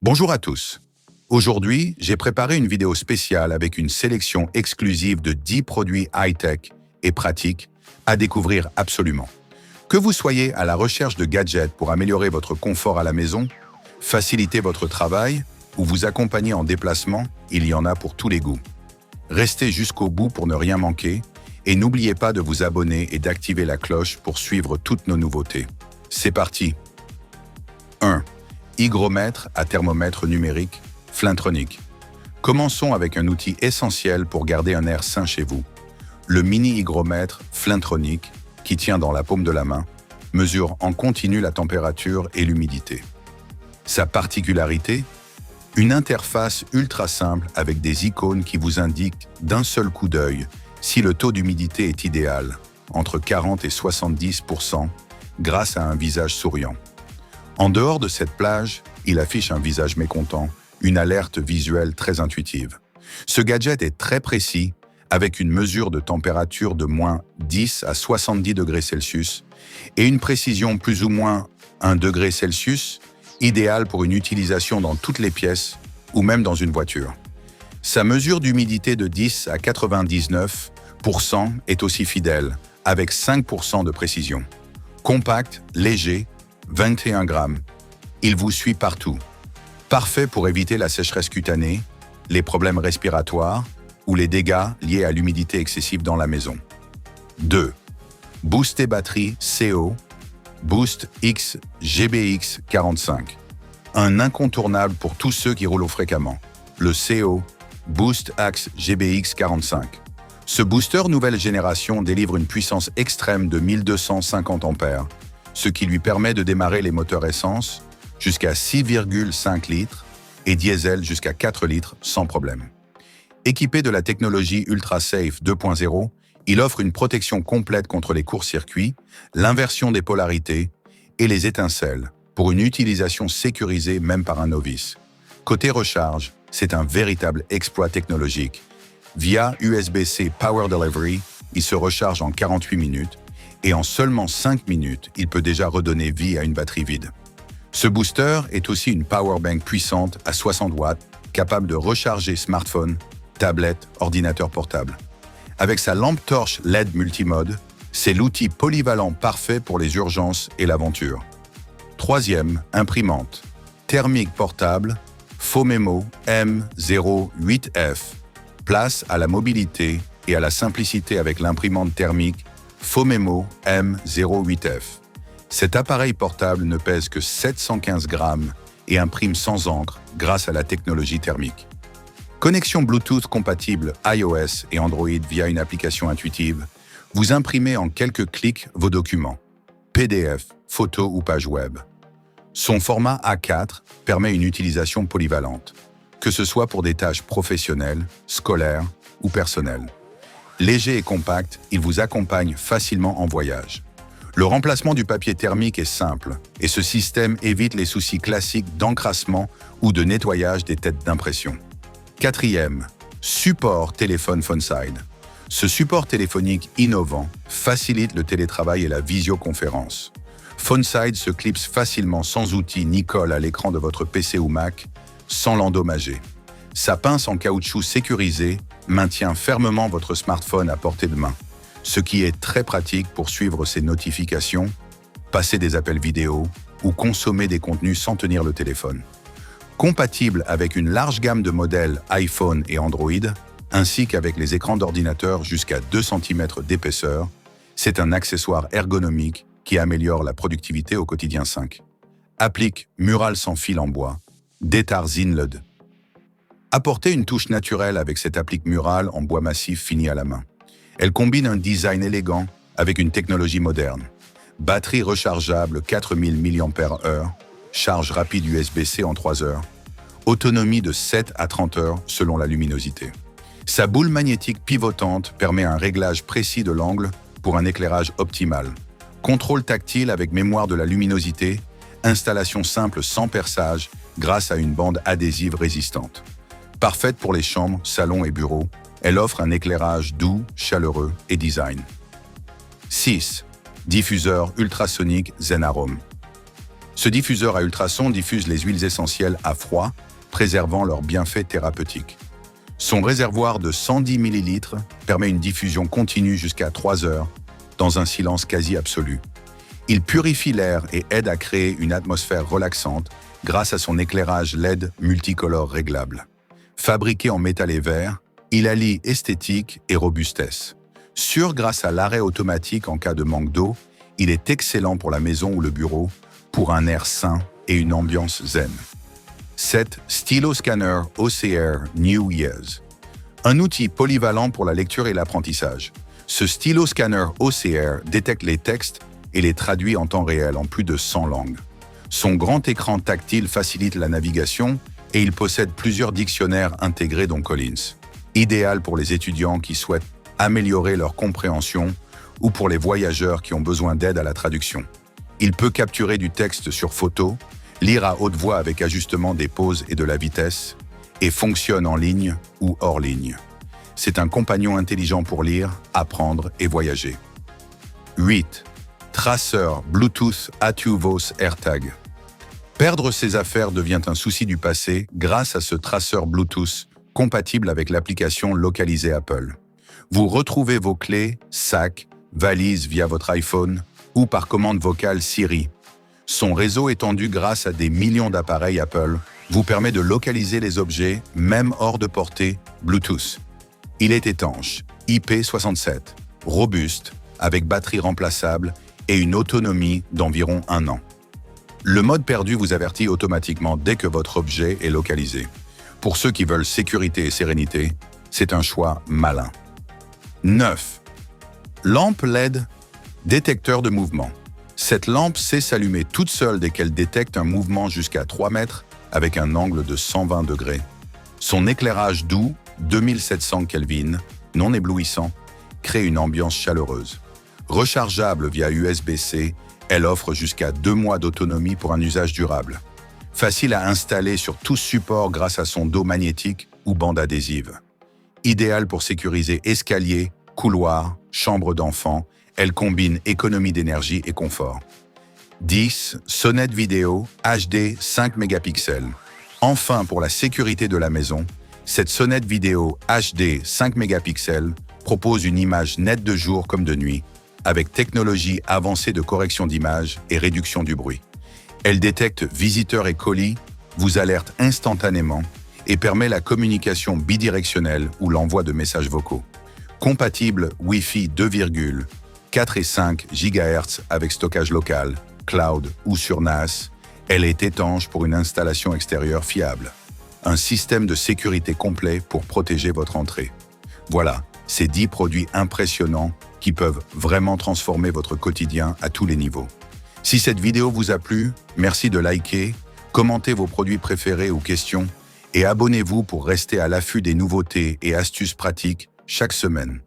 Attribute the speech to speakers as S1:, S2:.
S1: Bonjour à tous. Aujourd'hui, j'ai préparé une vidéo spéciale avec une sélection exclusive de 10 produits high-tech et pratiques à découvrir absolument. Que vous soyez à la recherche de gadgets pour améliorer votre confort à la maison, faciliter votre travail ou vous accompagner en déplacement, il y en a pour tous les goûts. Restez jusqu'au bout pour ne rien manquer et n'oubliez pas de vous abonner et d'activer la cloche pour suivre toutes nos nouveautés. C'est parti. 1. Hygromètre à thermomètre numérique Flintronic. Commençons avec un outil essentiel pour garder un air sain chez vous. Le mini-hygromètre Flintronic, qui tient dans la paume de la main, mesure en continu la température et l'humidité. Sa particularité ? Une interface ultra simple avec des icônes qui vous indiquent d'un seul coup d'œil si le taux d'humidité est idéal, entre 40 et 70%, grâce à un visage souriant. En dehors de cette plage, il affiche un visage mécontent, une alerte visuelle très intuitive. Ce gadget est très précis, avec une mesure de température de moins 10 à 70 degrés Celsius et une précision plus ou moins 1 degré Celsius, idéale pour une utilisation dans toutes les pièces ou même dans une voiture. Sa mesure d'humidité de 10 à 99% est aussi fidèle, avec 5% de précision. Compact, léger, 21 grammes. Il vous suit partout. Parfait pour éviter la sécheresse cutanée, les problèmes respiratoires ou les dégâts liés à l'humidité excessive dans la maison. 2. Booster batterie CO Boost X GBX 45. Un incontournable pour tous ceux qui roulent fréquemment. Le CO Boost X GBX 45. Ce booster nouvelle génération délivre une puissance extrême de 1250 ampères, ce qui lui permet de démarrer les moteurs essence jusqu'à 6,5 litres et diesel jusqu'à 4 litres sans problème. Équipé de la technologie UltraSafe 2.0, il offre une protection complète contre les courts-circuits, l'inversion des polarités et les étincelles pour une utilisation sécurisée même par un novice. Côté recharge, c'est un véritable exploit technologique. Via USB-C Power Delivery, il se recharge en 48 minutes et en seulement 5 minutes, il peut déjà redonner vie à une batterie vide. Ce booster est aussi une powerbank puissante à 60 watts, capable de recharger smartphone, tablette, ordinateur portable. Avec sa lampe torche LED multimode, c'est l'outil polyvalent parfait pour les urgences et l'aventure. 3e, imprimante. Thermique portable, Fomemo M08F. Place à la mobilité et à la simplicité avec l'imprimante thermique Fomemo M08F. Cet appareil portable ne pèse que 715 grammes et imprime sans encre grâce à la technologie thermique. Connexion Bluetooth compatible iOS et Android via une application intuitive, vous imprimez en quelques clics vos documents, PDF, photos ou pages web. Son format A4 permet une utilisation polyvalente, que ce soit pour des tâches professionnelles, scolaires ou personnelles. Léger et compact, il vous accompagne facilement en voyage. Le remplacement du papier thermique est simple et ce système évite les soucis classiques d'encrassement ou de nettoyage des têtes d'impression. 4e, support téléphone PhoneSide. Ce support téléphonique innovant facilite le télétravail et la visioconférence. PhoneSide se clipse facilement sans outil ni colle à l'écran de votre PC ou Mac, sans l'endommager. Sa pince en caoutchouc sécurisé maintient fermement votre smartphone à portée de main, ce qui est très pratique pour suivre ses notifications, passer des appels vidéo ou consommer des contenus sans tenir le téléphone. Compatible avec une large gamme de modèles iPhone et Android, ainsi qu'avec les écrans d'ordinateur jusqu'à 2 cm d'épaisseur, c'est un accessoire ergonomique qui améliore la productivité au quotidien 5. Applique mural sans fil en bois, Détar Zinled. Apportez une touche naturelle avec cette applique murale en bois massif fini à la main. Elle combine un design élégant avec une technologie moderne. Batterie rechargeable 4000 mAh, charge rapide USB-C en 3 heures, autonomie de 7 à 30 heures selon la luminosité. Sa boule magnétique pivotante permet un réglage précis de l'angle pour un éclairage optimal. Contrôle tactile avec mémoire de la luminosité, installation simple sans perçage grâce à une bande adhésive résistante. Parfaite pour les chambres, salons et bureaux, elle offre un éclairage doux, chaleureux et design. 6. Diffuseur ultrasonique Zenarome. Ce diffuseur à ultrasons diffuse les huiles essentielles à froid, préservant leurs bienfaits thérapeutiques. Son réservoir de 110 ml permet une diffusion continue jusqu'à 3 heures, dans un silence quasi absolu. Il purifie l'air et aide à créer une atmosphère relaxante grâce à son éclairage LED multicolore réglable. Fabriqué en métal et verre, il allie esthétique et robustesse. Sûr grâce à l'arrêt automatique en cas de manque d'eau, il est excellent pour la maison ou le bureau, pour un air sain et une ambiance zen. 7. Stylo Scanner OCR New Years. Un outil polyvalent pour la lecture et l'apprentissage. Ce stylo scanner OCR détecte les textes et les traduit en temps réel en plus de 100 langues. Son grand écran tactile facilite la navigation et il possède plusieurs dictionnaires intégrés dont Collins. Idéal pour les étudiants qui souhaitent améliorer leur compréhension ou pour les voyageurs qui ont besoin d'aide à la traduction. Il peut capturer du texte sur photo, lire à haute voix avec ajustement des pauses et de la vitesse, et fonctionne en ligne ou hors ligne. C'est un compagnon intelligent pour lire, apprendre et voyager. 8. Traceur Bluetooth Atuvos AirTag. Perdre ses affaires devient un souci du passé grâce à ce traceur Bluetooth compatible avec l'application localisée Apple. Vous retrouvez vos clés, sacs, valises via votre iPhone ou par commande vocale Siri. Son réseau étendu grâce à des millions d'appareils Apple vous permet de localiser les objets, même hors de portée, Bluetooth. Il est étanche, IP67, robuste, avec batterie remplaçable et une autonomie d'environ 1 an. Le mode perdu vous avertit automatiquement dès que votre objet est localisé. Pour ceux qui veulent sécurité et sérénité, c'est un choix malin. 9. Lampe LED, détecteur de mouvement. Cette lampe sait s'allumer toute seule dès qu'elle détecte un mouvement jusqu'à 3 mètres avec un angle de 120 degrés. Son éclairage doux, 2700 Kelvin, non éblouissant, crée une ambiance chaleureuse. Rechargeable via USB-C, elle offre jusqu'à 2 mois d'autonomie pour un usage durable. Facile à installer sur tout support grâce à son dos magnétique ou bande adhésive. Idéal pour sécuriser escaliers, couloirs, chambres d'enfants, elle combine économie d'énergie et confort. 10. Sonnette vidéo HD 5 mégapixels. Enfin, pour la sécurité de la maison, cette sonnette vidéo HD 5 mégapixels propose une image nette de jour comme de nuit, avec technologie avancée de correction d'image et réduction du bruit. Elle détecte visiteurs et colis, vous alerte instantanément et permet la communication bidirectionnelle ou l'envoi de messages vocaux. Compatible Wi-Fi 2,4 et 5 GHz avec stockage local, cloud ou sur NAS, elle est étanche pour une installation extérieure fiable. Un système de sécurité complet pour protéger votre entrée. Voilà, ces 10 produits impressionnants qui peuvent vraiment transformer votre quotidien à tous les niveaux. Si cette vidéo vous a plu, merci de liker, commentez vos produits préférés ou questions et abonnez-vous pour rester à l'affût des nouveautés et astuces pratiques chaque semaine.